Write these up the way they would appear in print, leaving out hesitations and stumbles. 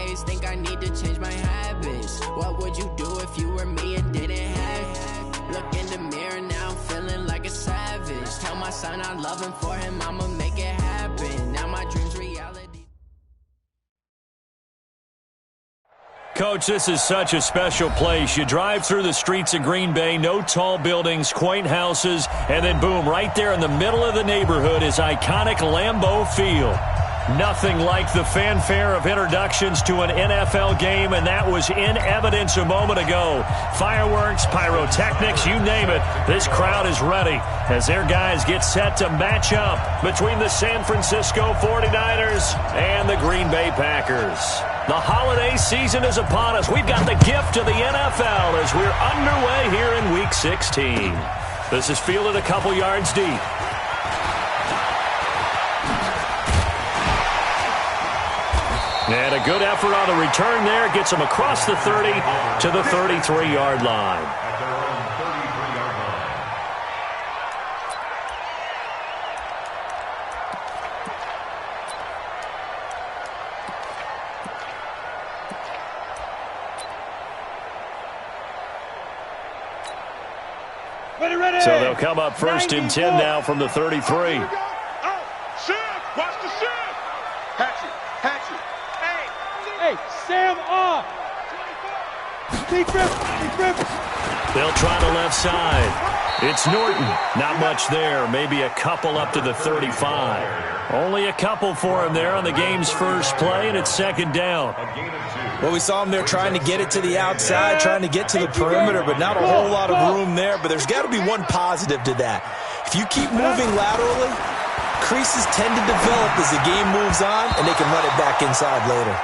always think I need to change my habits. What would you do if you were me and didn't have? Look in the mirror now, I'm feeling like a savage. Tell my son I love him, for him I'ma make it happen. Now my dreams reality. Coach, this is such a special place. You drive through the streets of Green Bay, no tall buildings, quaint houses, and then boom, right there in the middle of the neighborhood is iconic Lambeau Field. Nothing like the fanfare of introductions to an NFL game, and that was in evidence a moment ago. Fireworks, pyrotechnics, you name it. This crowd is ready as their guys get set to match up between the San Francisco 49ers and the Green Bay Packers. The holiday season is upon us. We've got the gift of the NFL as we're underway here in Week 16. This is fielded a couple yards deep. And a good effort on the return there. Gets him across the 30 to the 33-yard line. At their own 33-yard line. Ready. So they'll come up first and 10 now from the 33. Shift. Watch the shift. Hatch it. Hey, Sam off. Deep rip. They'll try the left side. It's Norton. Not much there. Maybe a couple up to the 35. Only a couple for him there on the game's first play, and it's second down. Well, we saw him there trying to get it to the outside, trying to get to the perimeter, but not a whole lot of room there. But there's got to be one positive to that. If you keep moving laterally, creases tend to develop as the game moves on, and they can run it back inside later.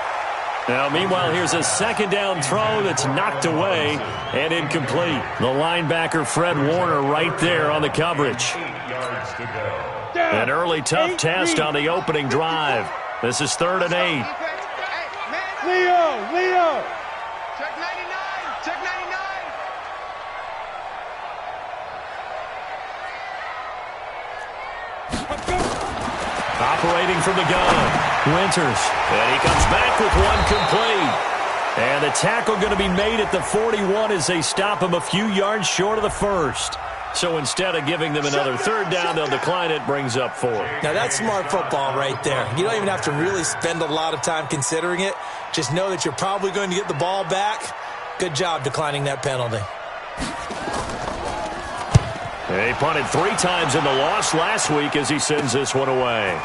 Now, meanwhile, here's a second down throw that's knocked away and incomplete. The linebacker, Fred Warner, right there on the coverage. 8 yards to go. An early tough test on the opening drive. This is 3rd and 8. Leo. Check 99. Check 99. Operating from the gun, Winters. And he comes back with one complete. And the tackle going to be made at the 41 as they stop him a few yards short of the first. So instead of giving them another third down, they'll decline it, brings up 4. Now, that's smart football right there. You don't even have to really spend a lot of time considering it. Just know that you're probably going to get the ball back. Good job declining that penalty. He punted 3 times in the loss last week as he sends this one away.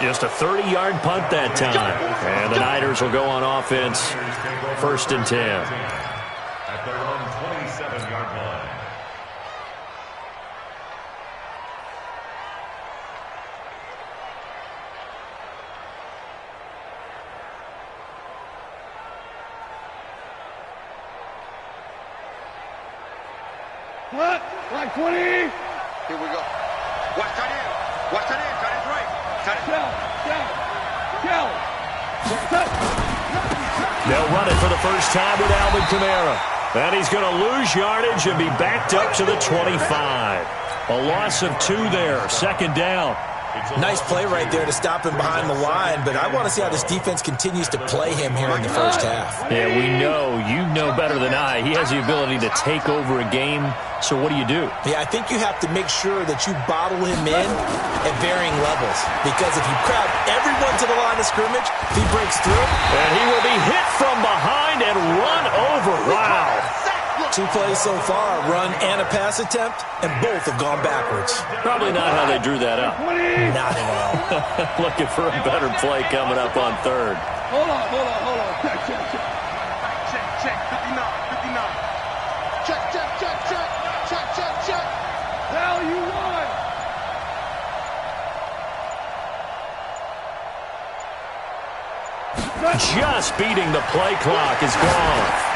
Just a 30-yard punt that time. And the Niners will go on offense, 1st and 10. At their own 27-yard line. What? Like 20. Here we go. Watch tight end. Watch tight end. Tight end's right. Tight end. They'll run it for the first time with Alvin Kamara. And he's going to lose yardage and be backed up to the 25. A loss of 2 there. 2nd down. Nice play right there to stop him behind the line, but I want to see how this defense continues to play him here in the first half. Yeah, we know. You know better than I. He has the ability to take over a game. So what do you do? Yeah, I think you have to make sure that you bottle him in at varying levels. Because if you crowd everyone to the line of scrimmage, if he breaks through. And he will be hit from behind and run over. Wow. 2 plays so far, a run and a pass attempt, and both have gone backwards. Probably not how they drew that up. Not at all. Looking for a better play coming up on 3rd. Hold on. Check. 59. Check. Hell, you won. Just beating the play clock is gone.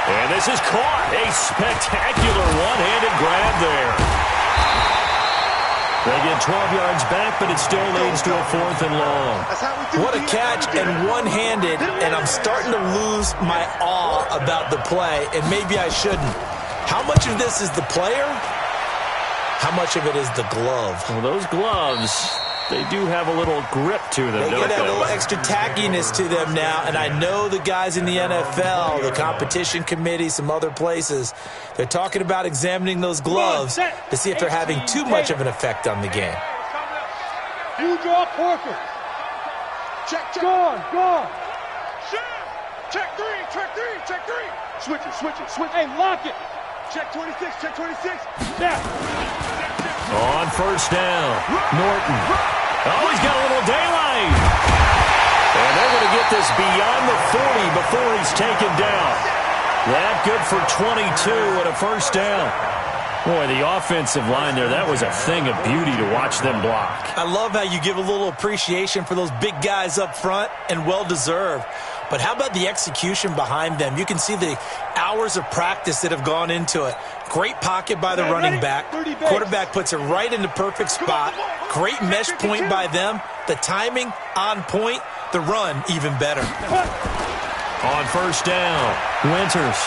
And this is caught. A spectacular one-handed grab there. They get 12 yards back, but it still leads to a 4th and long. What a catch and one-handed, and I'm starting to lose my awe about the play, and maybe I shouldn't. How much of this is the player? How much of it is the glove? Well, those gloves, they do have a little grip to them, They don't get that they? little extra tackiness to them now, and I know the guys in the NFL, the competition committee, some other places, they're talking about examining those gloves to see if they're having too much of an effect on the game. You draw Porker. Check. Gone. Check three. Switch it. Hey, lock it. Check 26. Now. On first down, Norton. Oh, he's got a little daylight. And they're going to get this beyond the 40 before he's taken down. That good for 22 and a first down. Boy, the offensive line there, that was a thing of beauty to watch them block. I love how you give a little appreciation for those big guys up front, and well-deserved. But how about the execution behind them? You can see the hours of practice that have gone into it. Great pocket by the running back. Quarterback puts it right in the perfect spot. Great mesh point by them. The timing on point. The run even better. On first down, Winters.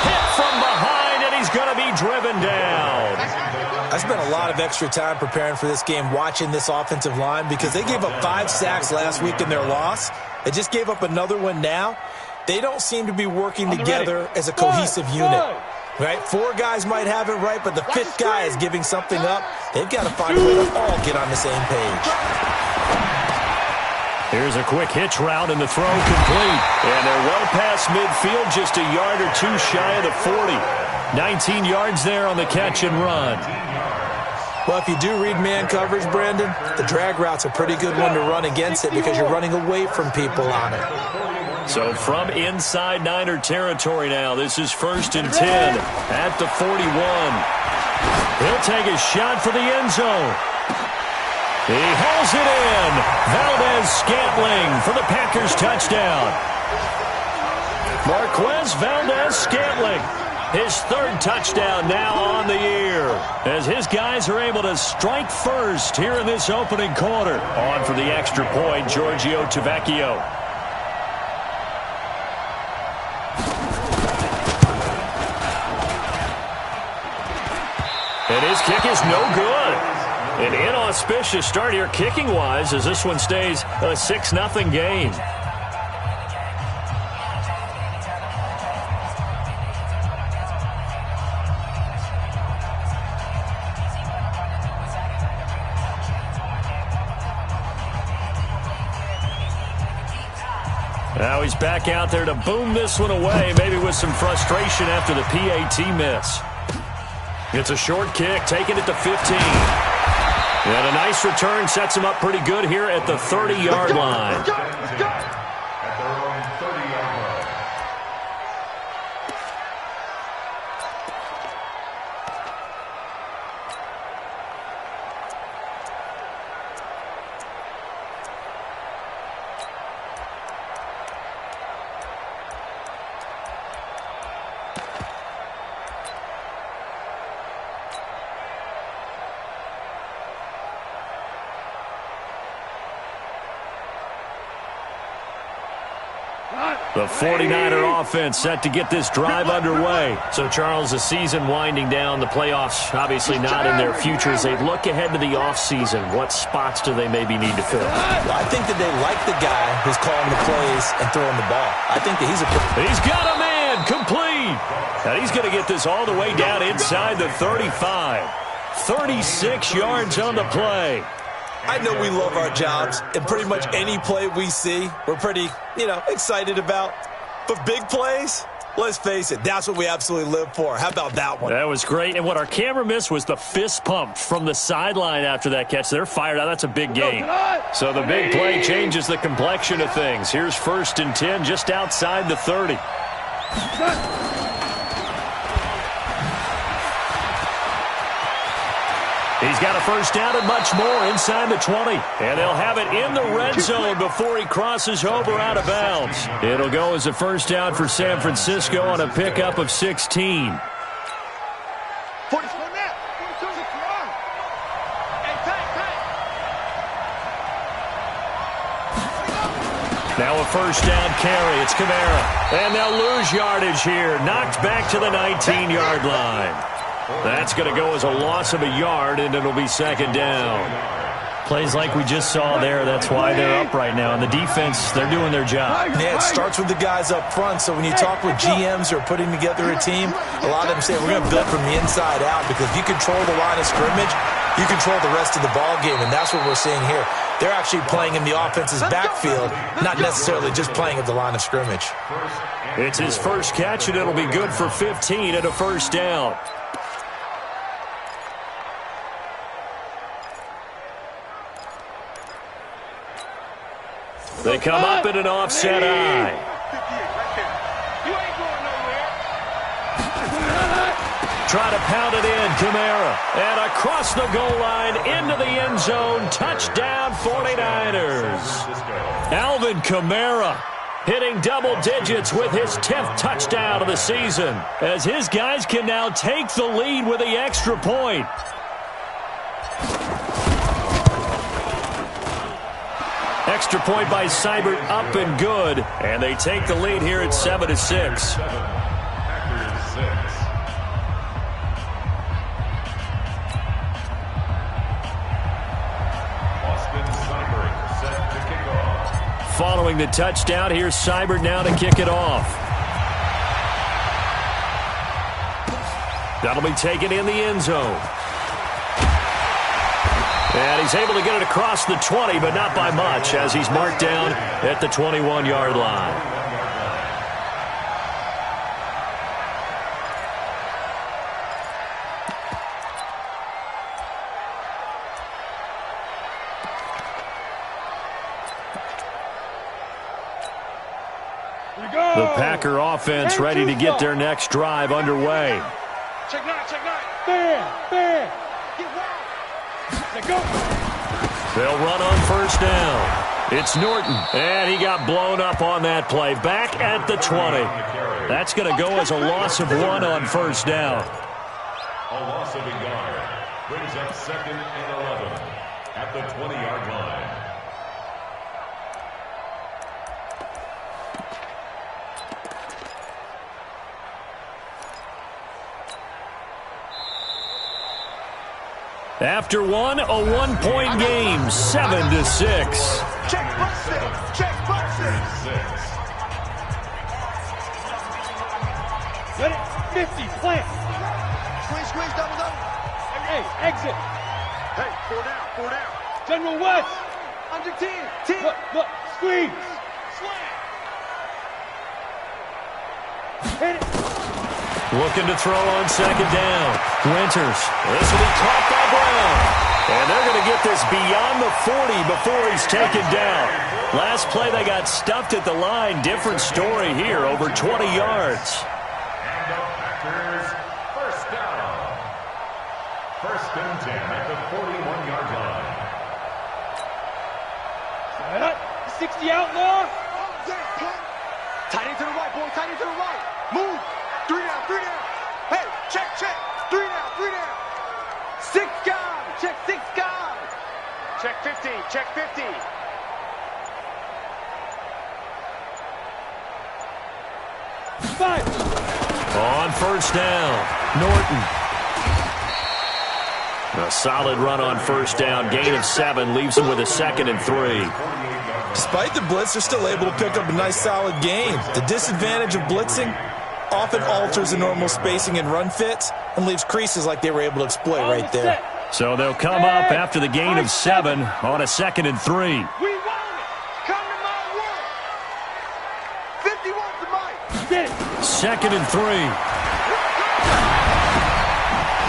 Hit from behind, and he's going to be driven down. I spent a lot of extra time preparing for this game, watching this offensive line, because they gave up 5 sacks last week in their loss. They just gave up another one now. They don't seem to be working together as a cohesive unit. Right? 4 guys might have it right, but the 5th guy is giving something up. They've got to find a way to all get on the same page. Here's a quick hitch route, and the throw complete. And they're well past midfield, just a yard or two shy of the 40. 19 yards there on the catch and run. Well, if you do read man coverage, Brandon, the drag route's a pretty good one to run against it because you're running away from people on it. So from inside Niner territory now, this is 1st and 10 at the 41. He'll take a shot for the end zone. He hauls it in. Valdez-Scantling for the Packers touchdown. Marquez Valdez-Scantling, his 3rd touchdown now on the year, as his guys are able to strike first here in this opening quarter. On for the extra point, Giorgio Tavecchio. And his kick is no good. An inauspicious start here kicking-wise as this one stays a 6-0 game. Now he's back out there to boom this one away, maybe with some frustration after the PAT miss. It's a short kick, taking it to 15. And a nice return sets him up pretty good here at the 30-yard line. At their own 30-yard line. The 49er offense set to get this drive underway. So, Charles, the season winding down, the playoffs obviously not in their future. As they look ahead to the offseason, what spots do they maybe need to fill? Well, I think that they like the guy who's calling the plays and throwing the ball. I think that He's got a man, complete. And he's going to get this all the way down inside the 35. 36 yards on the play. I know we love our jobs, and pretty much any play we see, we're pretty, excited about. But big plays, let's face it, that's what we absolutely live for. How about that one? That was great, and what our camera missed was the fist pump from the sideline after that catch. They're fired out. That's a big gain. So the big play changes the complexion of things. Here's 1st and 10 just outside the 30. He's got a first down and much more inside the 20. And they'll have it in the red zone before he crosses over out of bounds. It'll go as a first down for San Francisco on a pickup of 16. Now a first down carry. It's Kamara. And they'll lose yardage here. Knocked back to the 19-yard line. That's going to go as a loss of a yard, and it'll be second down. Plays like we just saw there, that's why they're up right now. And the defense, they're doing their job. Yeah, it starts with the guys up front. So when you talk with GMs who are putting together a team, a lot of them say, we're going to build from the inside out, because if you control the line of scrimmage, you control the rest of the ball game, and that's what we're seeing here. They're actually playing in the offense's backfield, not necessarily just playing at the line of scrimmage. It's his first catch, and it'll be good for 15 and a first down. They come up in an offset eye. You ain't going nowhere. Try to pound it in, Kamara. And across the goal line, into the end zone. Touchdown, 49ers. Alvin Kamara hitting double digits with his 10th touchdown of the season, as his guys can now take the lead with the extra point. Extra point by Seibert, up and good. And they take the lead here at 7-6. Following the touchdown, here's Seibert now to kick it off. That'll be taken in the end zone. And he's able to get it across the 20, but not by much, as he's marked down at the 21-yard line. The Packer offense ready to get their next drive underway. Check nine, check nine. Bam, bam. Get wild. Let go. They'll run on first down. It's Norton, and he got blown up on that play. Back at the 20. That's going to go as a loss of 1 on first down. A loss of a yard brings up 2nd and 11 at the 20-yard line. After one, a one-point game, 7-6. Check boxing. Check boxing. Let it 50, plant. Squeeze, double. Hey, exit. Hey, 4 down. General West. Under 10. Look, squeeze. Slam. Hit it. Looking to throw on second down. Winters. This will be caught by Brown. And they're going to get this beyond the 40 before he's taken down. Last play, they got stuffed at the line. Different story here, over 20 yards. And the Packers, first down. 1st and 10 at the 41-yard line. 60 outlaw. Tight end to the right, boy. Tight end to the right. Move. 3 down. Hey, check. 3 down. 6 guys. Check 6 guys. Check 50. Five. On first down, Norton. A solid run on first down. Gain of 7 leaves him with a 2nd and 3. Despite the blitz, they're still able to pick up a nice, solid gain. The disadvantage of blitzing often alters the normal spacing and run fits and leaves creases like they were able to exploit right there. So they'll come up after the gain of 7 on a 2nd and 3. We want it. Come to my world. 50 wants the mic. Get it. 2nd and 3.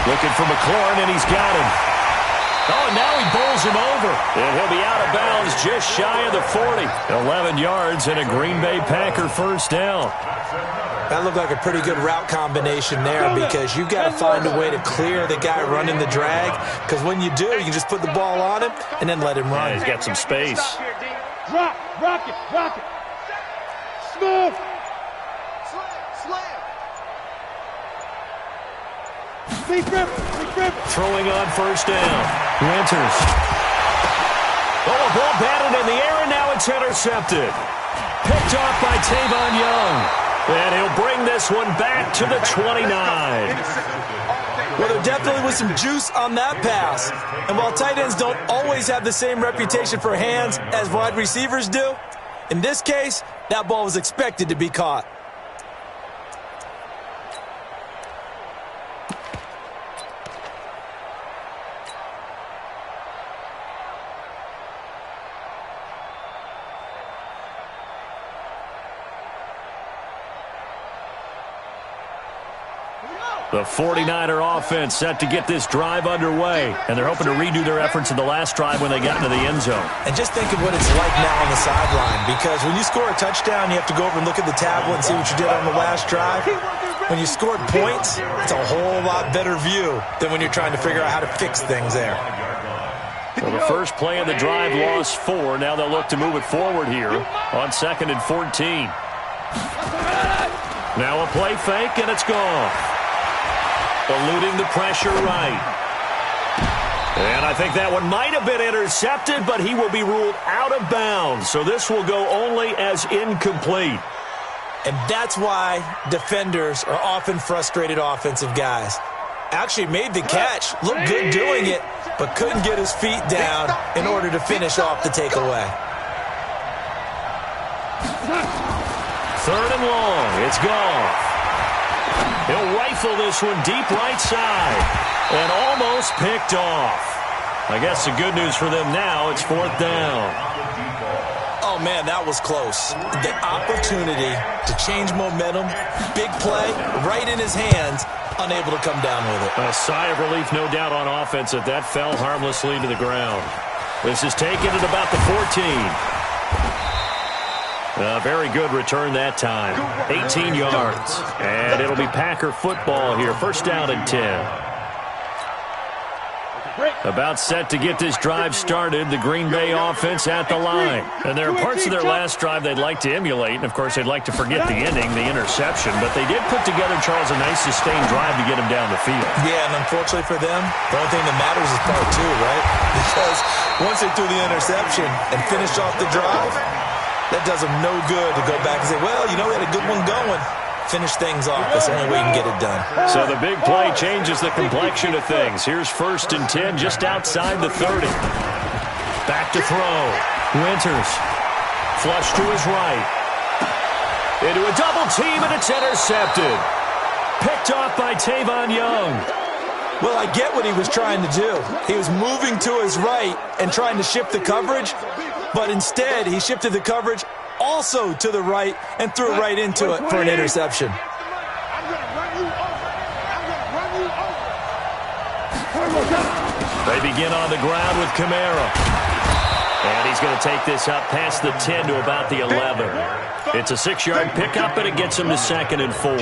Looking for McLaurin, and he's got him. Oh, and now he bowls him over. And he'll be out of bounds just shy of the 40. 11 yards and a Green Bay Packer first down. That looked like a pretty good route combination there, because you've got to find a way to clear the guy running the drag, because when you do, you can just put the ball on him and then let him run. Yeah, he's got some space. Drop. Rock it. Smooth. Slam. Big grip. Throwing on first down. Winters. Oh, a ball batted in the air, and now it's intercepted. Picked off by Tavon Young. And he'll bring this one back to the 29. Well, there definitely was some juice on that pass. And while tight ends don't always have the same reputation for hands as wide receivers do, in this case, that ball was expected to be caught. The 49er offense set to get this drive underway, and they're hoping to redo their efforts in the last drive when they got into the end zone. And just think of what it's like now on the sideline, because when you score a touchdown, you have to go over and look at the tablet and see what you did on the last drive. When you scored points, it's a whole lot better view than when you're trying to figure out how to fix things there. Well, the first play of the drive lost 4. Now they'll look to move it forward here on 2nd and 14. Now a play fake, and it's gone. Eluding the pressure right. And I think that one might have been intercepted, but he will be ruled out of bounds. So this will go only as incomplete. And that's why defenders are often frustrated offensive guys. Actually made the catch, looked good doing it, but couldn't get his feet down in order to finish off the takeaway. 3rd and long. It's gone. He'll rifle this one deep right side and almost picked off. I guess the good news for them now, it's 4th down. Oh, man, that was close. The opportunity to change momentum, big play, right in his hands, unable to come down with it. A sigh of relief, no doubt, on offense that that fell harmlessly to the ground. This is taken at about the 14. A very good return that time. 18 yards. And it'll be Packer football here. 1st down and 10. About set to get this drive started. The Green Bay offense at the line. And there are parts of their last drive they'd like to emulate. And, of course, they'd like to forget the ending, the interception. But they did put together, Charles, a nice sustained drive to get him down the field. Yeah, and unfortunately for them, the only thing that matters is part 2, right? Because once they threw the interception and finished off the drive, that does them no good to go back and say, well, you know, we had a good one going. Finish things off. That's the only way you can get it done. So the big play changes the complexion of things. Here's 1st and 10 just outside the 30. Back to throw. Winters. Flush to his right. Into a double team, and it's intercepted. Picked off by Tavon Young. Well, I get what he was trying to do. He was moving to his right and trying to shift the coverage. But instead, he shifted the coverage also to the right and threw right into it for an interception. They begin on the ground with Kamara. And he's going to take this up past the 10 to about the 11. It's a 6-yard pickup, and it gets him to 2nd and 4.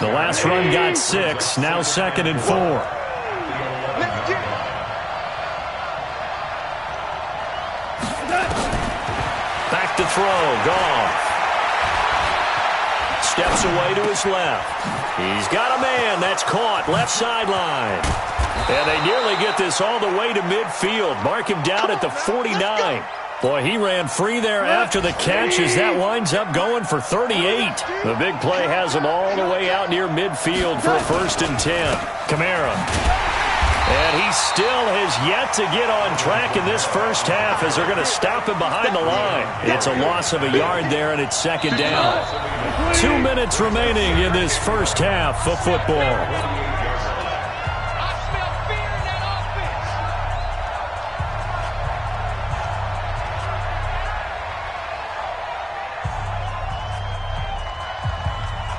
The last run got 6, now 2nd and 4. Back to throw, Goff. Steps away to his left. He's got a man, that's caught, left sideline. And they nearly get this all the way to midfield. Mark him down at the 49. Boy, he ran free there after the catch as that winds up going for 38. The big play has him all the way out near midfield for a 1st and 10. Kamara. And he still has yet to get on track in this first half as they're going to stop him behind the line. It's a loss of a yard there, and it's 2nd down. 2 minutes remaining in this first half of football.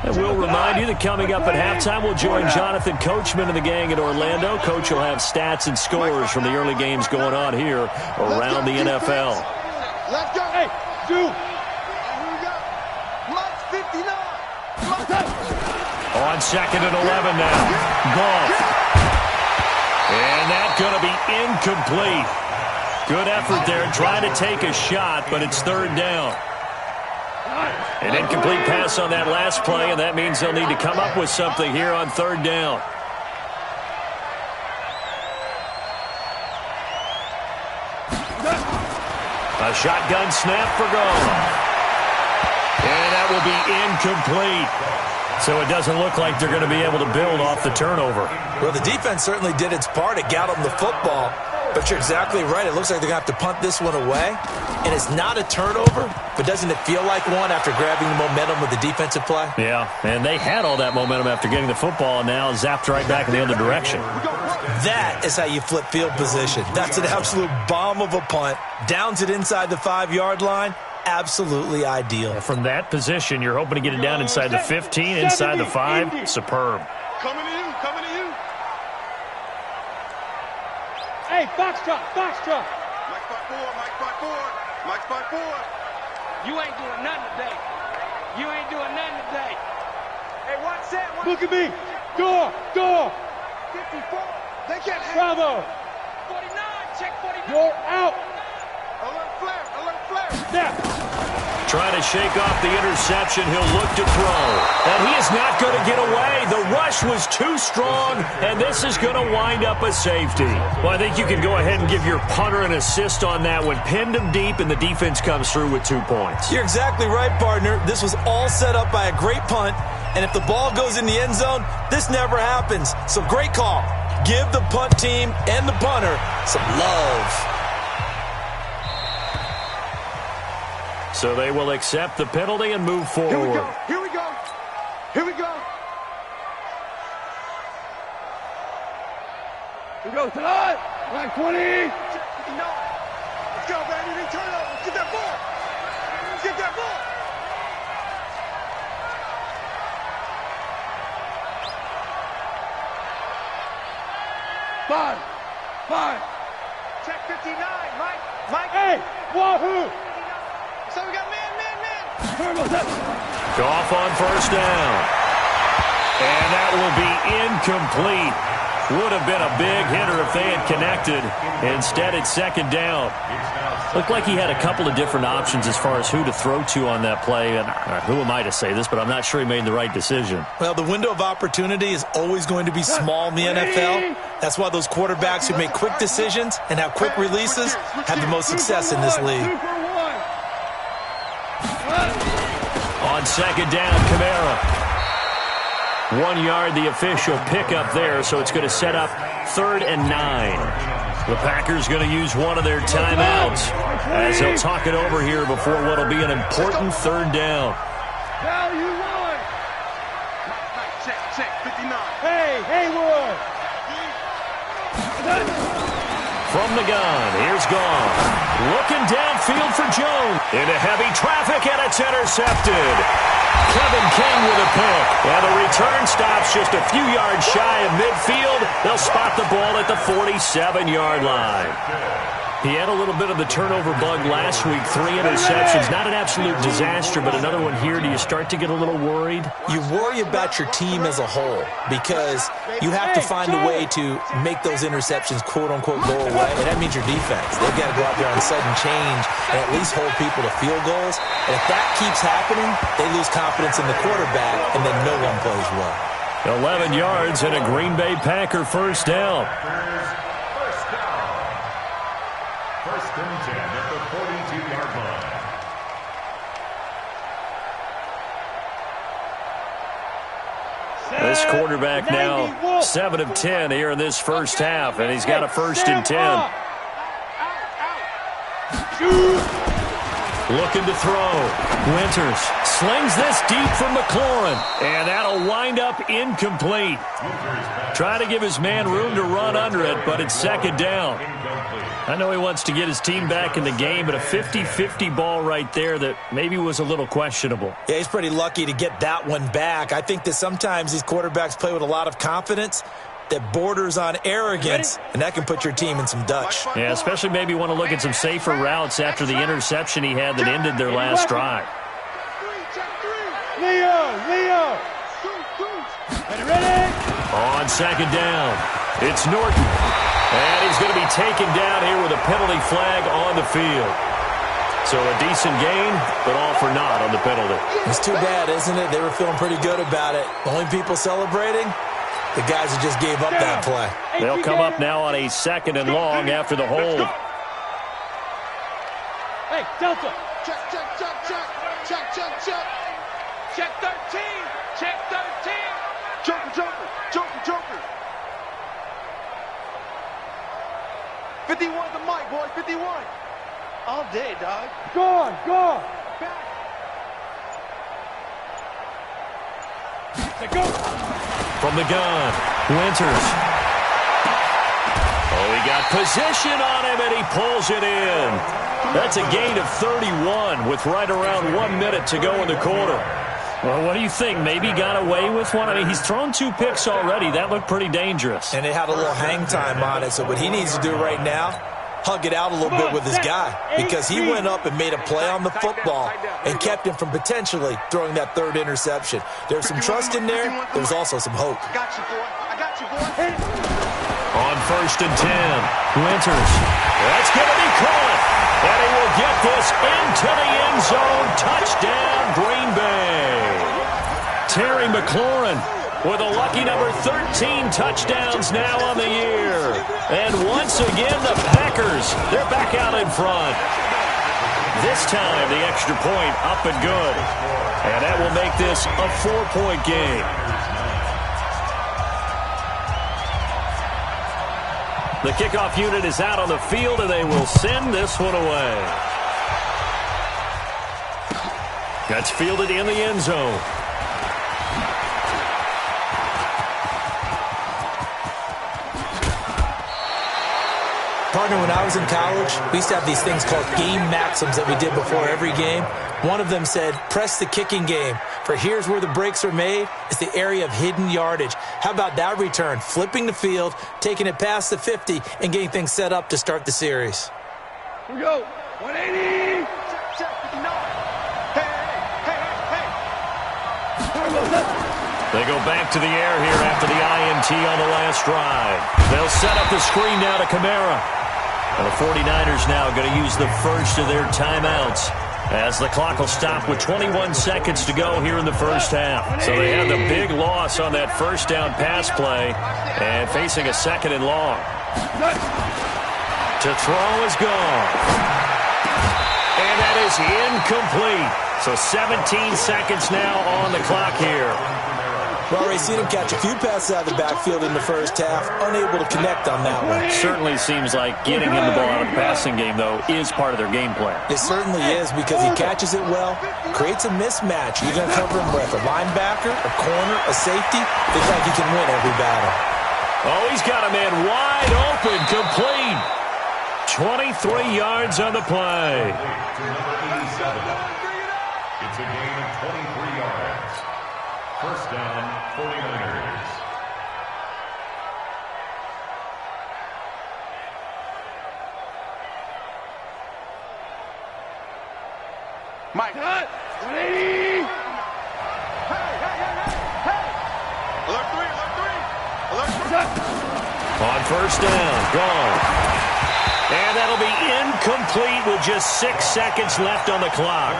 And we'll remind you that coming up at halftime, we'll join Jonathan Coachman and the gang in Orlando. Coach will have stats and scores from the early games going on here around the NFL. Let's go. Hey, dude. Here we go. Mike 59. On 2nd and 11 now. Goff. And that's going to be incomplete. Good effort there trying to take a shot, but it's 3rd down. An incomplete pass on that last play, and that means they'll need to come up with something here on 3rd down. A shotgun snap for Goff. And that will be incomplete. So it doesn't look like they're going to be able to build off the turnover. Well, the defense certainly did its part. It got them the football. But you're exactly right. It looks like they're going to have to punt this one away. And it's not a turnover, but doesn't it feel like one after grabbing the momentum with the defensive play? Yeah, and they had all that momentum after getting the football and now zapped right back in the other direction. That is how you flip field position. That's an absolute bomb of a punt. Downs it inside the 5-yard line. Absolutely ideal. From that position, you're hoping to get it down inside the 15, inside the 5. Superb. Coming to you, coming to you. Hey, Foxtrot, Foxtrot. Mike 5-4, Mike 5-4, Mike 5-4. You ain't doing nothing today. You ain't doing nothing today. Hey, watch that. Look at me. Door, door. 54. They can't have. Bravo. 49, check 49. You're out. Alert flare, alert flare. Snap. Trying to shake off the interception. He'll look to throw. And he is not going to get away. The rush was too strong, and this is going to wind up a safety. Well, I think you can go ahead and give your punter an assist on that one. Pinned him deep, and the defense comes through with 2 points. You're exactly right, partner. This was all set up by a great punt, and if the ball goes in the end zone, this never happens. So great call. Give the punt team and the punter some love. So they will accept the penalty and move forward. Here we go, here we go, here we go. Here we go, tonight. Line 20. No. Let's go, baby. Return over. Let's get that ball. Let's get that ball. Five. Check 59, Mike. Mike. Hey, wahoo. So we got man. Goff on first down. And that will be incomplete. Would have been a big hitter if they had connected. Instead, it's second down. Looked like he had a couple of different options as far as who to throw to on that play. And who am I to say this, but I'm not sure he made the right decision. Well, the window of opportunity is always going to be small in the NFL. That's why those quarterbacks who make quick decisions and have quick releases have the most success in this league. On second down, Kamara. 1 yard, the official pickup there, so it's going to set up 3rd and 9. The Packers going to use one of their timeouts as they'll talk it over here before what will be an important 3rd down. Value one. Check 59. Hey, Haywood. From the gun, here's Goff. Looking downfield for Jones. Into heavy traffic, and it's intercepted. Kevin King with a pick. And the return stops just a few yards shy of midfield. They'll spot the ball at the 47-yard line. He had a little bit of the turnover bug last week. 3 interceptions. Not an absolute disaster, but another one here. Do you start to get a little worried? You worry about your team as a whole because you have to find a way to make those interceptions quote-unquote go away, and that means your defense. They've got to go out there on sudden change and at least hold people to field goals. And if that keeps happening, they lose confidence in the quarterback, and then no one plays well. 11 yards and a Green Bay Packer first down. First and 10 at the 42-yard line. This quarterback now 7 of 10 here in this first half, and he's got a 1st and 10. Looking to throw. Winters slings this deep from McLaurin, and that'll wind up incomplete. Try to give his man room to run under it, but it's second down. I know he wants to get his team back in the game, but a 50-50 ball right there that maybe was a little questionable. Yeah, he's pretty lucky to get that one back. I think that sometimes these quarterbacks play with a lot of confidence that borders on arrogance, and that can put your team in some Dutch. Yeah, especially maybe want to look at some safer routes after the interception he had that ended their last drive. Leo. Ready? On second down, it's Norton. And he's going to be taken down here with a penalty flag on the field. So a decent gain, but all for naught on the penalty. It's too bad, isn't it? They were feeling pretty good about it. The only people celebrating, the guys who just gave up that play. They'll come up now on a 2nd and long after the hold. Hey, Delta. Check. Check 13. Check 13. Joker, Joker, Joker, Joker. 51's the mic, boy. 51. All day, dog. Gone, gone. Back. They go. From the gun, Winters. Oh, he got position on him, and he pulls it in. That's a gain of 31 with right around 1 minute to go in the quarter. Well, what do you think? Maybe got away with one? I mean, he's thrown 2 picks already. That looked pretty dangerous. And it had a little hang time on it, so what he needs to do right now, hug it out a little bit with his guy, because he went up and made a play on the football and kept him from potentially throwing that 3rd interception. There's some trust in there. There's also some hope. I got you, boy. I got you, boy. On 1st and 10, Winters. That's going to be caught. And he will get this into the end zone. Touchdown, Green Bay. Terry McLaurin with a lucky number 13 touchdowns now on the year. And once again, the Packers, they're back out in front. This time, the extra point up and good. And that will make this a 4-point game. The kickoff unit is out on the field, and they will send this one away. That's fielded in the end zone. Partner, when I was in college, we used to have these things called game maxims that we did before every game. One of them said, press the kicking game, for here's where the breaks are made. It's the area of hidden yardage. How about that return? Flipping the field, taking it past the 50, and getting things set up to start the series. Here we go. 180. Check, 59. Hey, hey, hey, hey. They go back to the air here after the INT on the last drive. They'll set up the screen now to Kamara. And the 49ers now going to use the first of their timeouts, as the clock will stop with 21 seconds to go here in the first half. So they had the big loss on that first down pass play and facing a 2nd and long. To throw is gone. And that is incomplete. So 17 seconds now on the clock here. We've already seen him catch a few passes out of the backfield in the first half, unable to connect on that one. Certainly seems like getting him the ball out of the passing game, though, is part of their game plan. It certainly is, because he catches it well, creates a mismatch. You're going to cover him with a linebacker, a corner, a safety. Looks like he can win every battle. Oh, he's got a man wide open, complete. 23 yards on the play. It's a gain of 23 yards. First down, 49ers. Mike. 180. Hey, hey, hey, hey. Alert 3, alert 3. Alert 3. On first down, gone. And that'll be incomplete with just 6 seconds left on the clock.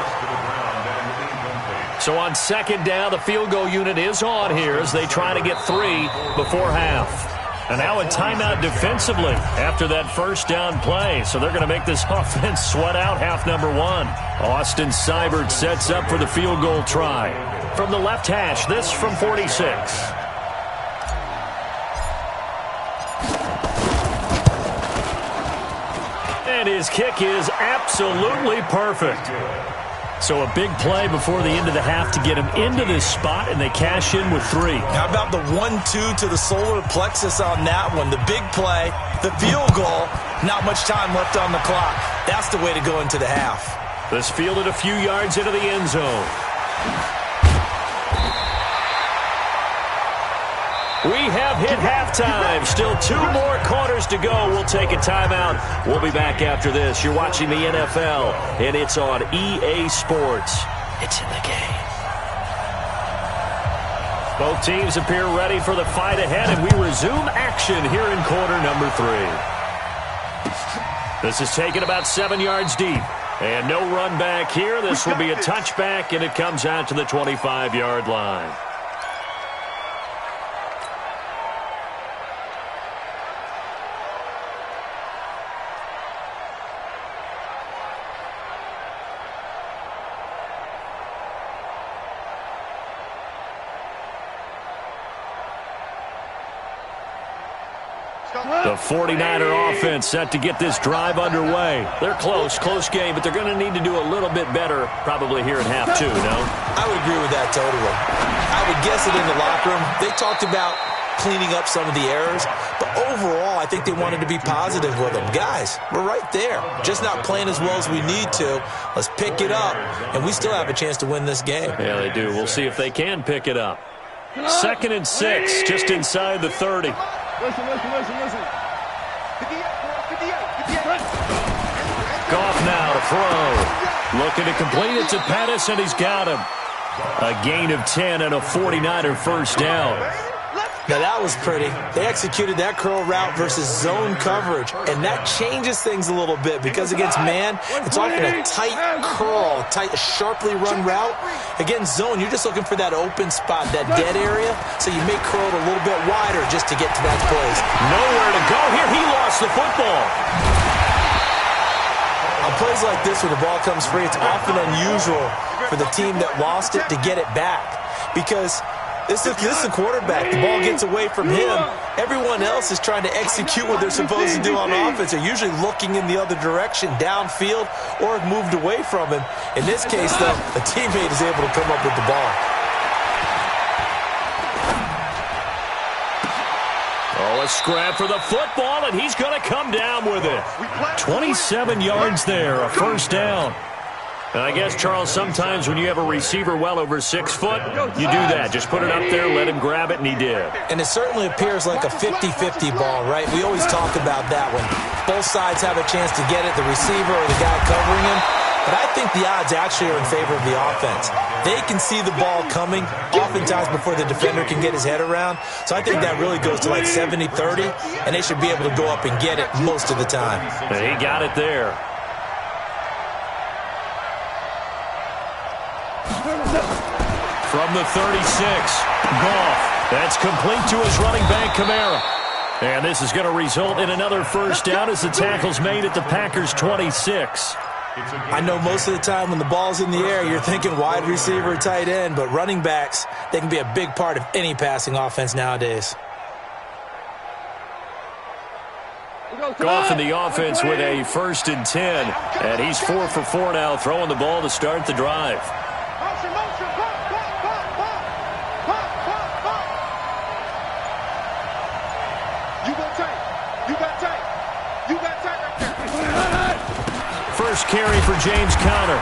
So on 2nd down, the field goal unit is on here as they try to get 3 before half. And now a timeout defensively after that first down play. So they're going to make this offense sweat out half number 1. Austin Seibert sets up for the field goal try. From the left hash, this from 46. And his kick is absolutely perfect. So a big play before the end of the half to get him into this spot, and they cash in with 3. How about the 1-2 to the solar plexus on that one? The big play, the field goal, not much time left on the clock. That's the way to go into the half. This fielded a few yards into the end zone. We have hit halftime. Still 2 more quarters to go. We'll take a timeout. We'll be back after this. You're watching the NFL, and it's on EA Sports. It's in the game. Both teams appear ready for the fight ahead, and we resume action here in quarter number 3. This is taken about 7 yards deep. And no run back here. This will be a touchback, and it comes out to the 25-yard line. The 49er offense set to get this drive underway. They're close game, but they're going to need to do a little bit better probably here in half two, no? I would agree with that totally. I would guess it in the locker room. They talked about cleaning up some of the errors, but overall, I think they wanted to be positive with them. Guys, we're right there. Just not playing as well as we need to. Let's pick it up, and we still have a chance to win this game. Yeah, they do. We'll see if they can pick it up. 2nd and 6, just inside the 30. Listen. Goff now to throw. Looking to complete it to Pettis, and he's got him. A gain of 10 and a 49er first down. Now, that was pretty. They executed that curl route versus zone coverage, and that changes things a little bit because against man, it's often a tight curl, sharply run route. Against zone, you're just looking for that open spot, that dead area, so you may curl it a little bit wider just to get to that place. Nowhere to go here. He lost the football. On plays like this, when the ball comes free, it's often unusual for the team that lost it to get it back because this is the quarterback. The ball gets away from him. Everyone else is trying to execute what they're supposed to do on offense. They're usually looking in the other direction, downfield, or have moved away from him. In this case, though, a teammate is able to come up with the ball. Oh, a scrap for the football, and he's going to come down with it. 27 yards there, a first down. And I guess, Charles, sometimes when you have a receiver well over 6 foot, you do that. Just put it up there, let him grab it, and he did. And it certainly appears like a 50-50 ball, right? We always talk about that when both sides have a chance to get it, the receiver or the guy covering him. But I think the odds actually are in favor of the offense. They can see the ball coming oftentimes before the defender can get his head around. So I think that really goes to like 70-30, and they should be able to go up and get it most of the time. And he got it there. From the 36, Goff. That's complete to his running back, Kamara. And this is going to result in another first down as the tackle's made at the Packers' 26. I know most of the time when the ball's in the air, you're thinking wide receiver, tight end, but running backs, they can be a big part of any passing offense nowadays. Goff in the offense with a 1st and 10. And he's 4 for 4 now, throwing the ball to start the drive. First carry for James Conner.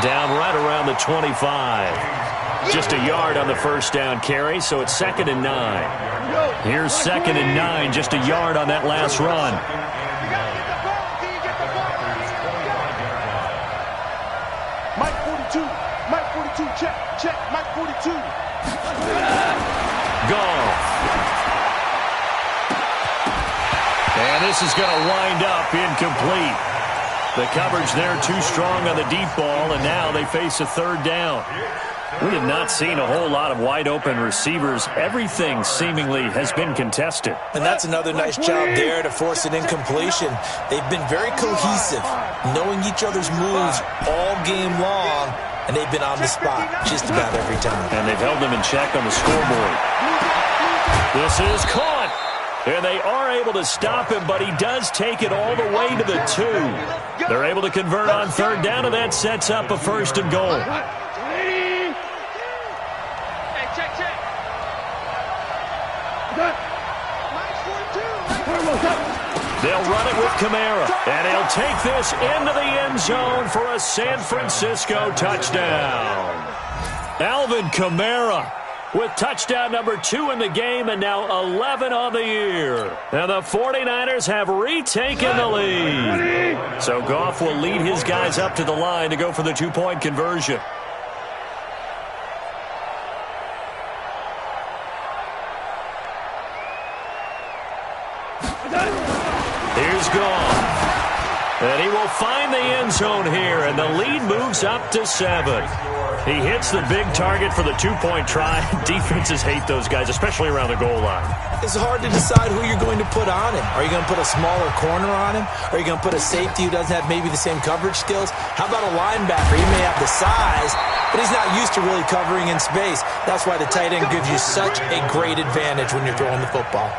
Down right around the 25. Just a yard on the first down carry, so it's 2nd and 9. Here's 2nd and 9, just a yard on that last run. Mike 42, check, Mike 42. Goff. And this is going to wind up incomplete. The coverage there too strong on the deep ball, and now they face a 3rd down. We have not seen a whole lot of wide-open receivers. Everything seemingly has been contested. And that's another nice job there to force an incompletion. They've been very cohesive, knowing each other's moves all game long, and they've been on the spot just about every time. And they've held them in check on the scoreboard. This is caught. And they are able to stop him, but he does take it all the way to the 2. They're able to convert on 3rd down, and that sets up a 1st and goal. They'll run it with Kamara, and he'll take this into the end zone for a San Francisco touchdown. Alvin Kamara with touchdown number 2 in the game, and now 11 on the year. And the 49ers have retaken the lead. So Goff will lead his guys up to the line to go for the 2-point conversion. Here's Goff. And he will find the end zone here, and the lead moves up to 7. He hits the big target for the 2-point try. Defenses hate those guys, especially around the goal line. It's hard to decide who you're going to put on him. Are you going to put a smaller corner on him? Are you going to put a safety who doesn't have maybe the same coverage skills? How about a linebacker? He may have the size, but he's not used to really covering in space. That's why the tight end gives you such a great advantage when you're throwing the football.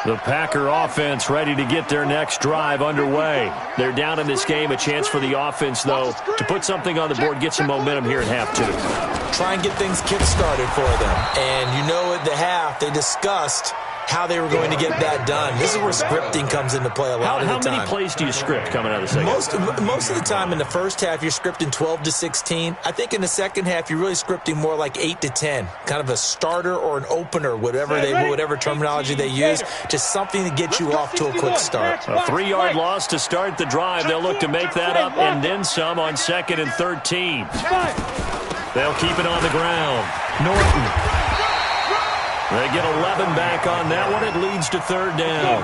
The Packer offense ready to get their next drive underway. They're down in this game. A chance for the offense, though, to put something on the board, get some momentum here at half two. Try and get things kick-started for them. And you know at the half, they discussed how they were going to get that done. This is where scripting comes into play a lot of the time. How many plays do you script coming out of the second? Most of the time in the first half, you're scripting 12 to 16. I think in the second half, you're really scripting more like 8 to 10. Kind of a starter or an opener, whatever terminology they use. Just something to get you off to a quick start. A 3-yard loss to start the drive. They'll look to make that up and then some on 2nd and 13. They'll keep it on the ground. Norton. They get 11 back on that one. It leads to 3rd down.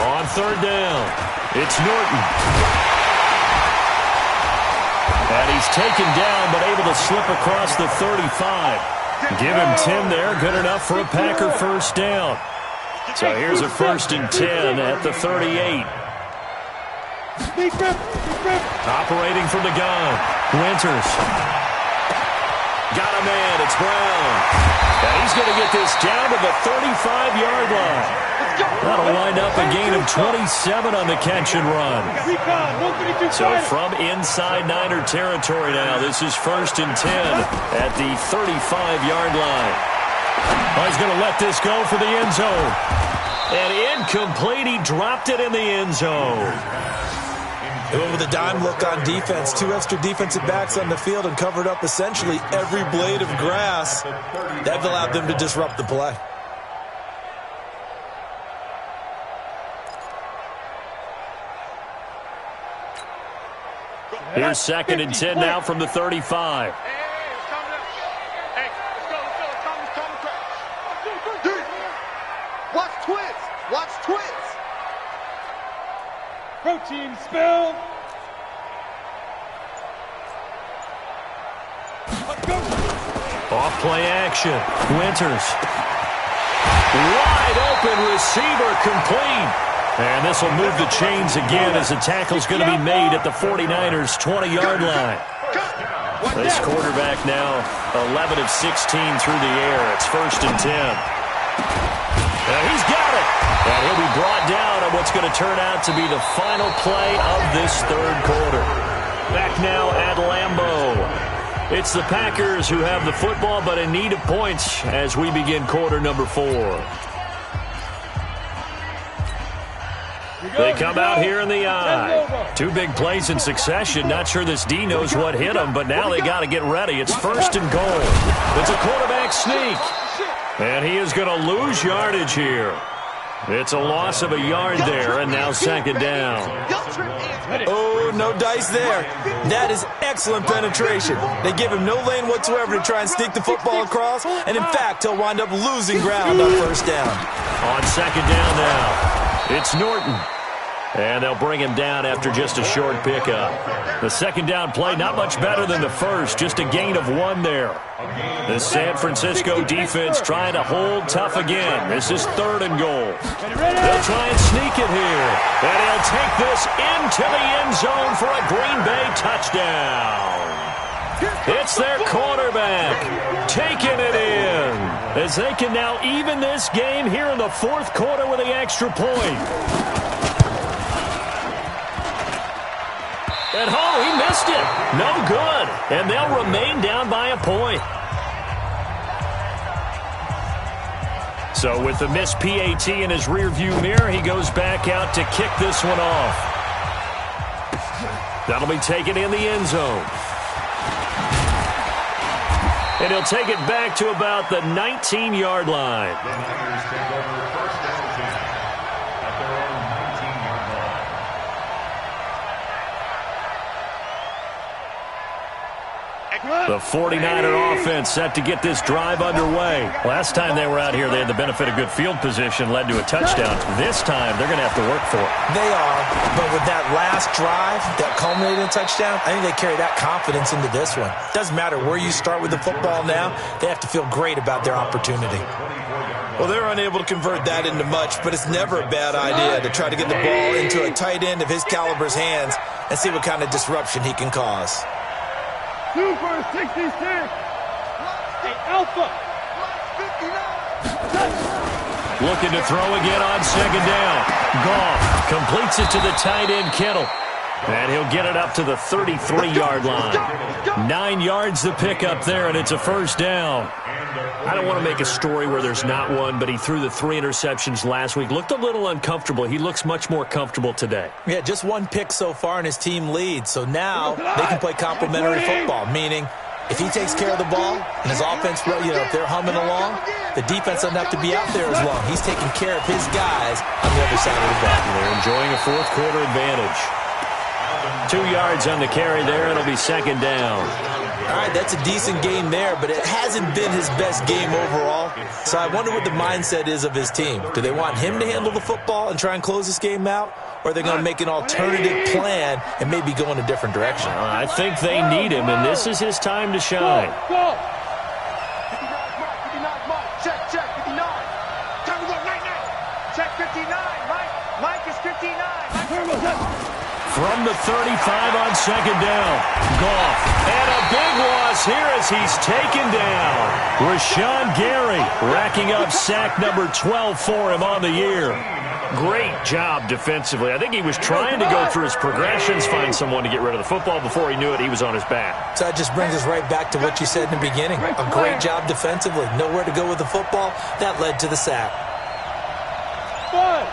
On 3rd down, it's Norton. And he's taken down, but able to slip across the 35. Give him 10 there. Good enough for a Packer first down. So here's a 1st and 10 at the 38. Operating from the gun. Winters. Got a man. It's Brown. And he's going to get this down to the 35-yard line. That'll wind up a gain of 27 on the catch and run. So from inside Niner territory now, this is 1st and 10 at the 35-yard line. Oh, he's going to let this go for the end zone. And incomplete. He dropped it in the end zone. They went with a dime look on defense. 2 extra defensive backs on the field and covered up essentially every blade of grass. That allowed them to disrupt the play. Here's 2nd and 10 now from the 35. Watch twins. Protein spill. Off play action. Winters. Wide open receiver complete. And this will move the chains again as the tackle's going to be made at the 49ers' 20-yard line. This quarterback now 11 of 16 through the air. It's 1st and 10. And he's got it. And he'll be brought down on what's going to turn out to be the final play of this 3rd quarter. Back now at Lambeau. It's the Packers who have the football, but in need of points as we begin quarter number 4. They come out here in the eye. 2 big plays in succession. Not sure this D knows what hit them, but now they got to get ready. It's 1st and goal. It's a quarterback sneak. And he is going to lose yardage here. It's a loss of a yard there, and now 2nd down. Oh, no dice there. That is excellent penetration. They give him no lane whatsoever to try and sneak the football across, and in fact, he'll wind up losing ground on 1st down. On 2nd down now, it's Norton. And they'll bring him down after just a short pickup. The 2nd down play, not much better than the first, just a gain of 1 there. The San Francisco defense trying to hold tough again. This is 3rd and goal. They'll try and sneak it here. And he'll take this into the end zone for a Green Bay touchdown. It's their quarterback taking it in as they can now even this game here in the 4th quarter with the extra point. And he missed it. No good. And they'll remain down by a point. So with the missed PAT in his rearview mirror, he goes back out to kick this one off. That'll be taken in the end zone. And he'll take it back to about the 19-yard line. The 49er offense set to get this drive underway. Last time they were out here, they had the benefit of good field position, led to a touchdown. This time, they're going to have to work for it. They are, but with that last drive that culminated in a touchdown, I think they carry that confidence into this one. Doesn't matter where you start with the football now, they have to feel great about their opportunity. Well, they're unable to convert that into much, but it's never a bad idea to try to get the ball into a tight end of his caliber's hands and see what kind of disruption he can cause. Super 66. Hey, Alpha. 59. Looking to throw again on second down. Goff completes it to the tight end, Kittle. And he'll get it up to the 33-yard line. 9 yards to pick up there, and it's a first down. I don't want to make a story where there's not one, but he threw the 3 interceptions last week. Looked a little uncomfortable. He looks much more comfortable today. Yeah, just 1 pick so far, and his team leads. So now they can play complementary football, meaning if he takes care of the ball and his offense, if they're humming along, the defense doesn't have to be out there as long. He's taking care of his guys on the other side of the ball. They're enjoying a fourth-quarter advantage. 2 yards on the carry there. It'll be second down. All right, that's a decent game there, but it hasn't been his best game overall. So I wonder what the mindset is of his team. Do they want him to handle the football and try and close this game out? Or are they going to make an alternative plan and maybe go in a different direction? I think they need him, and this is his time to shine. Go. 59, check, 59. Time to go, night. Check 59, Mike is 59. From the 35 on second down. Goff. And a big loss here as he's taken down. Rashawn Gary racking up sack number 12 for him on the year. Great job defensively. I think he was trying to go through his progressions, find someone to get rid of the football. Before he knew it, he was on his back. So that just brings us right back to what you said in the beginning. A great job defensively. Nowhere to go with the football. That led to the sack. Five.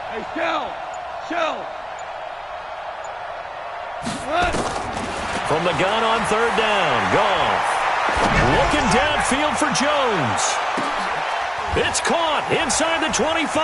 Hey, shell. From the gun on third down, Goff. Looking downfield for Jones. It's caught inside the 25.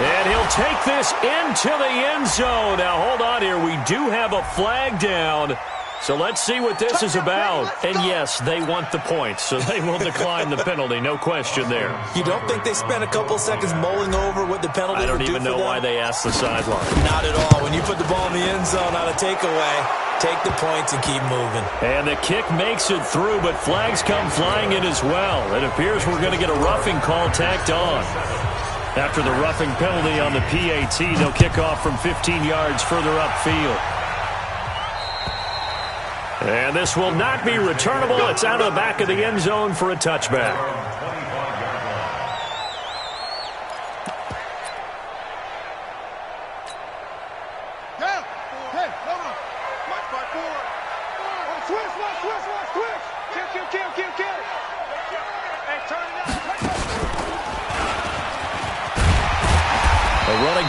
And he'll take this into the end zone. Now, hold on here. We do have a flag down. So let's see what this is about. And yes, they want the points, so they will decline the penalty. No question there. You don't think they spent a couple seconds mulling over what the penalty I don't would do even know why they asked the sideline. Not at all. When you put the ball in the end zone on a takeaway, take the points and keep moving. And the kick makes it through, but flags come flying in as well. It appears we're going to get a roughing call tacked on. After the roughing penalty on the PAT, they'll kick off from 15 yards further upfield. And this will not be returnable. It's out of the back of the end zone for a touchback.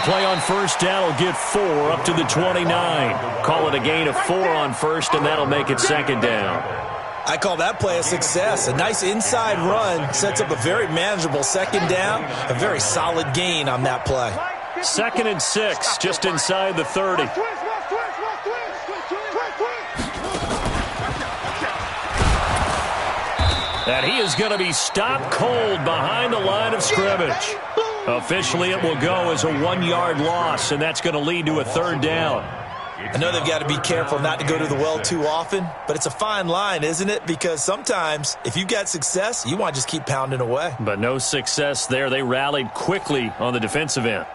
Play on first down will get 4 up to the 29. Call it a gain of 4 on first, and that'll make it second down. I call that play a success. A nice inside run sets up a very manageable second down. A very solid gain on that play. 2nd and 6, just inside the 30. And he is going to be stopped cold behind the line of scrimmage. Officially, it will go as a 1-yard loss, and that's going to lead to a third down. I know they've got to be careful not to go to the well too often, but it's a fine line, isn't it? Because sometimes, if you've got success, you want to just keep pounding away. But no success there. They rallied quickly on the defensive end.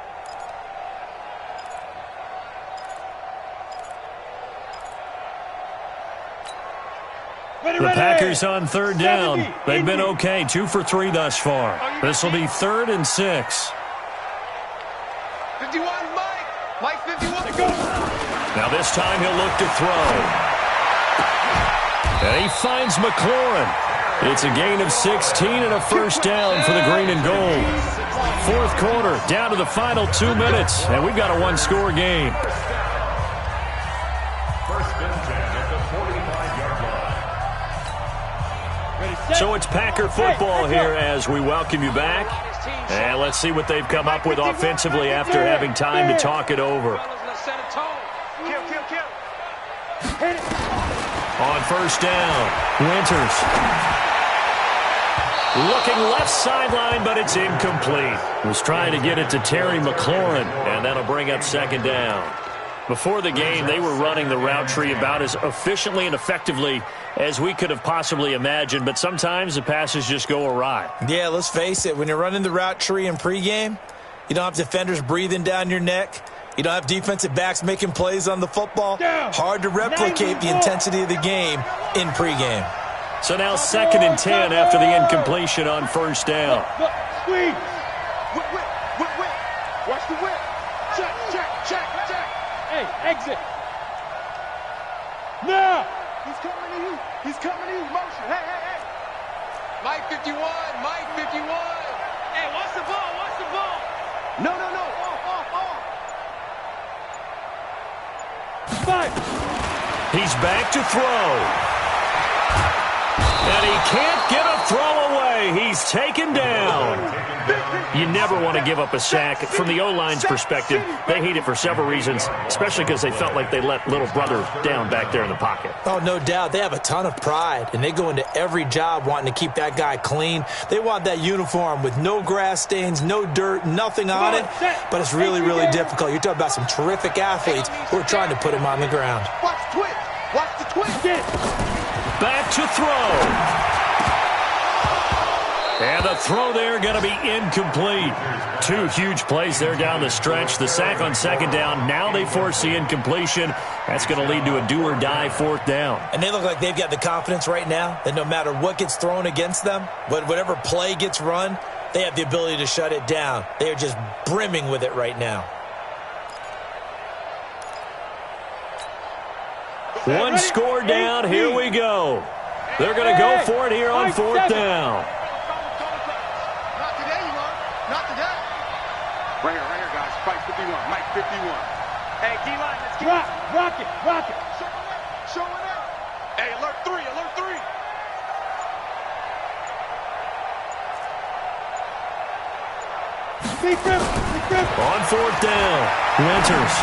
The Packers on third down. They've been okay, 2 for 3 thus far. This will be 3rd and 6. 51, Mike 51. Now this time he'll look to throw. And he finds McLaurin. It's a gain of 16 and a first down for the green and gold. 4th quarter, down to the final 2 minutes, and we've got a 1-score game. So it's Packer football here as we welcome you back. And let's see what they've come up with offensively after having time to talk it over. On first down, Winters. Looking left sideline, but it's incomplete. Was trying to get it to Terry McLaurin, and that'll bring up second down. Before the game, they were running the route tree about as efficiently and effectively as we could have possibly imagined, but sometimes the passes just go awry. Yeah, let's face it. When you're running the route tree in pregame, You don't have defenders breathing down your neck. You don't have defensive backs making plays on the football. Hard to replicate the intensity of the game in pregame. So now 2nd and 10 after the incompletion on first down. Squeeze. Whip. Watch the whip. Check. Hey, exit. Now. He's coming to you. Motion. Hey. Mike 51. Hey, watch the ball. No. Off. Five. He's back to throw. And he can't get a throw away. He's taken down. You never want to give up a sack. From the O-line's perspective, they hate it for several reasons, especially because they felt like they let little brother down back there in the pocket. Oh, no doubt. They have a ton of pride, and they go into every job wanting to keep that guy clean. They want that uniform with no grass stains, no dirt, nothing on it, but it's really, really difficult. You're talking about some terrific athletes who are trying to put him on the ground. Watch the twist. Back to throw. And the throw there going to be incomplete. 2 huge plays there down the stretch. The sack on 2nd down. Now they force the incompletion. That's going to lead to a do-or-die 4th down. And they look like they've got the confidence right now that no matter what gets thrown against them, whatever play gets run, they have the ability to shut it down. They are just brimming with it right now. One score down. Here we go. They're going to go for it here on 4th down. Not today. Right here, guys. Mike 51. Hey, D-line, let's get it. Rock it. Show it up. Hey, alert 3. Big grip. On 4th down. Winters.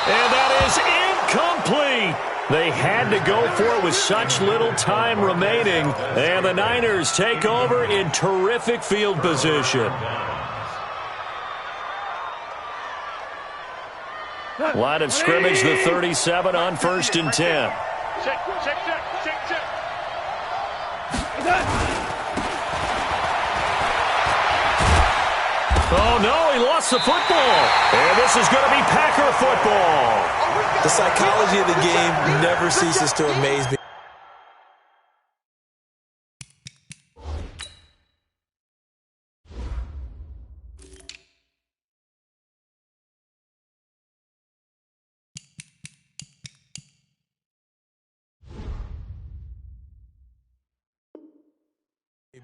And that is incomplete. They had to go for it with such little time remaining. And the Niners take over in terrific field position. Line of scrimmage, the 37 on 1st and 10. Check. Oh, no, he lost the football. And this is going to be Packer football. The psychology of the game never ceases to amaze me.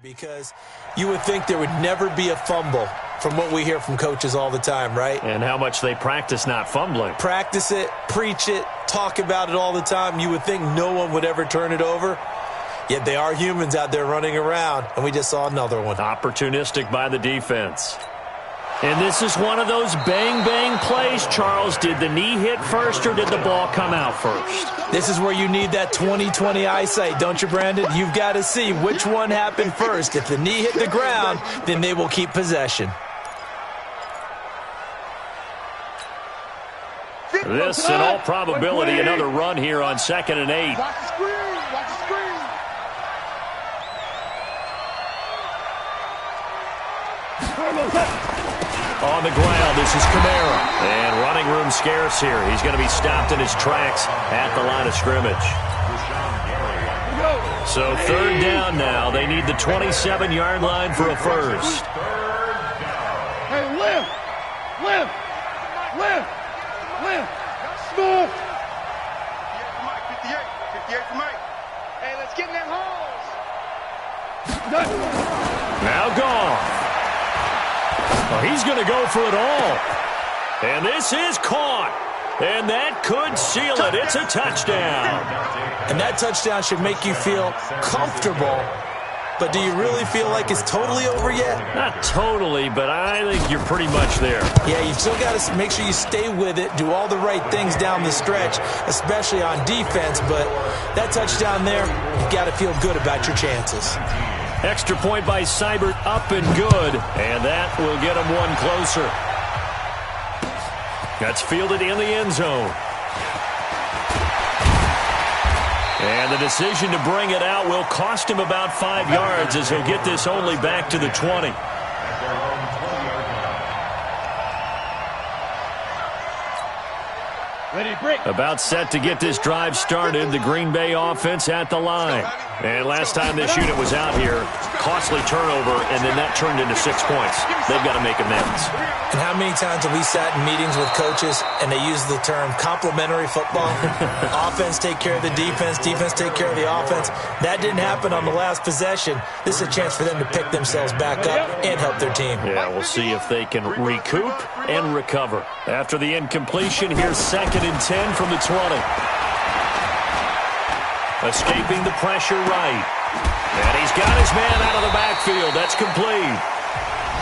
Because you would think there would never be a fumble from what we hear from coaches all the time, right? And how much they practice not fumbling. Practice it, preach it, talk about it all the time. You would think no one would ever turn it over. Yet they are humans out there running around, and we just saw another one. Opportunistic by the defense. And this is one of those bang-bang plays, Charles. Did the knee hit first or did the ball come out first? This is where you need that 20/20 eyesight, don't you, Brandon? You've got to see which one happened first. If the knee hit the ground, then they will keep possession. This, in all probability, another run here on 2nd and 8. Watch the screen. On the ground, this is Kamara. And running room scarce here. He's going to be stopped in his tracks at the line of scrimmage. So 3rd down now. They need the 27-yard line for a first. Hey, lift. Smooth. 58 for Mike. Hey, let's get in them holes. Now gone. Well, he's going to go for it all. And this is caught. And that could seal it. It's a touchdown. And that touchdown should make you feel comfortable. But do you really feel like it's totally over yet? Not totally, but I think you're pretty much there. Yeah, you've still got to make sure you stay with it, do all the right things down the stretch, especially on defense. But that touchdown there, you've got to feel good about your chances. Extra point by Seibert, up and good. And that will get him one closer. That's fielded in the end zone. And the decision to bring it out will cost him about 5 yards as he'll get this only back to the 20. About set to get this drive started. The Green Bay offense at the line. And last time this unit was out here, costly turnover, and then that turned into 6 points. They've got to make amends. And how many times have we sat in meetings with coaches and they use the term complementary football? Offense take care of the defense, defense take care of the offense. That didn't happen on the last possession. This is a chance for them to pick themselves back up and help their team. Yeah, we'll see if they can recoup and recover. After the incompletion, here's 2nd and 10 from the 20. Escaping the pressure right. And he's got his man out of the backfield. That's complete.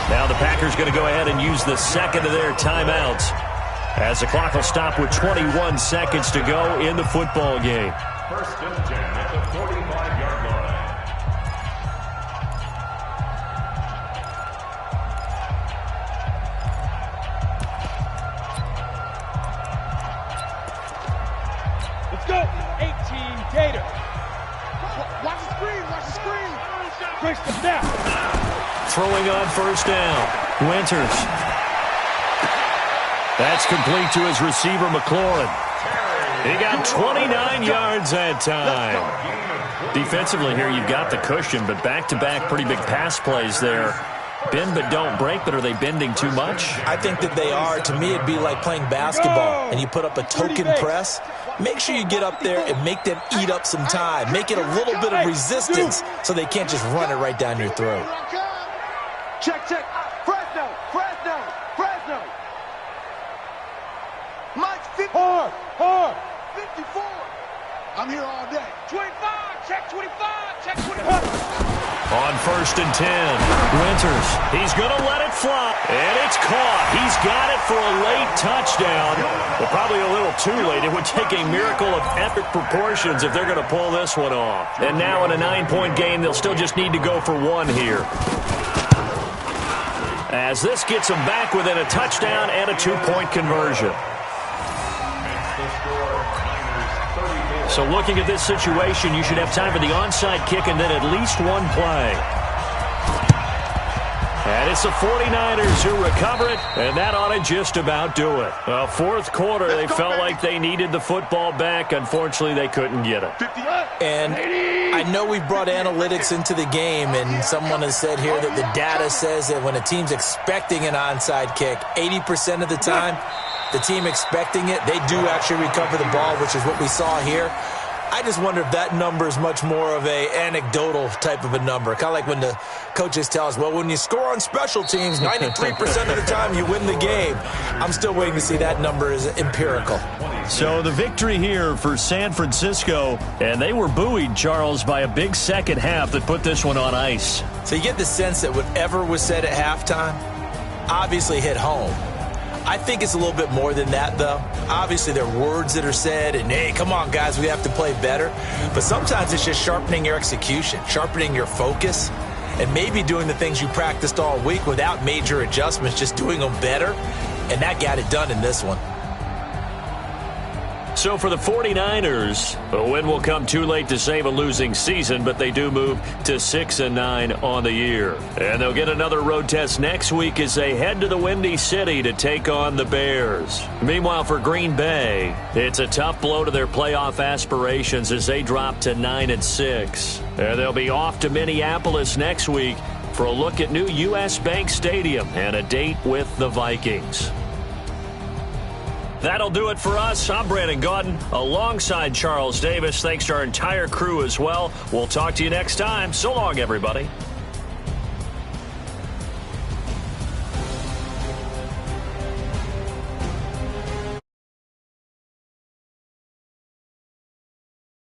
Now the Packers going to go ahead and use the second of their timeouts as the clock will stop with 21 seconds to go in the football game. 1st and 10 at the 45-yard line. Let's go. 18 Gator. Watch the screen. Watch the screen. Quick step. Throwing on 1st down. Winters. That's complete to his receiver, McLaurin. He got 29 yards that time. Defensively here, you've got the cushion, but back-to-back pretty big pass plays there. Bend but don't break, but are they bending too much? I think that they are. To me, it'd be like playing basketball, and you put up a token press. Make sure you get up there and make them eat up some time. Make it a little bit of resistance so they can't just run it right down your throat. Check, check. Fresno, Fresno, Fresno. Mike, 50. Hard. 54. I'm here all day. 25. Check 25. Check 25. On 1st and 10, Winters. He's going to let it fly. And it's caught. He's got it for a late touchdown. But probably a little too late. It would take a miracle of epic proportions if they're going to pull this one off. And now in a 9-point game, they'll still just need to go for 1 here. As this gets them back within a touchdown and a 2-point conversion. So looking at this situation, you should have time for the onside kick and then at least 1 play. And it's the 49ers who recover it, and that ought to just about do it. Well, 4th quarter, they felt like they needed the football back. Unfortunately, they couldn't get it. And I know we've brought analytics into the game, and someone has said here that the data says that when a team's expecting an onside kick, 80% of the time, the team expecting it, they do actually recover the ball, which is what we saw here. I just wonder if that number is much more of a anecdotal type of a number. Kind of like when the coaches tell us, well, when you score on special teams, 93% of the time you win the game. I'm still waiting to see that number is empirical. So the victory here for San Francisco, and they were buoyed, Charles, by a big second half that put this one on ice. So you get the sense that whatever was said at halftime obviously hit home. I think it's a little bit more than that, though. Obviously, there are words that are said, and, hey, come on, guys, we have to play better. But sometimes it's just sharpening your execution, sharpening your focus, and maybe doing the things you practiced all week without major adjustments, just doing them better. And that got it done in this one. So for the 49ers, a win will come too late to save a losing season, but they do move to 6-9 on the year. And they'll get another road test next week as they head to the Windy City to take on the Bears. Meanwhile, for Green Bay, it's a tough blow to their playoff aspirations as they drop to 9-6. And they'll be off to Minneapolis next week for a look at new U.S. Bank Stadium and a date with the Vikings. That'll do it for us. I'm Brandon Gaudin alongside Charles Davis. Thanks to our entire crew as well. We'll talk to you next time. So long, everybody.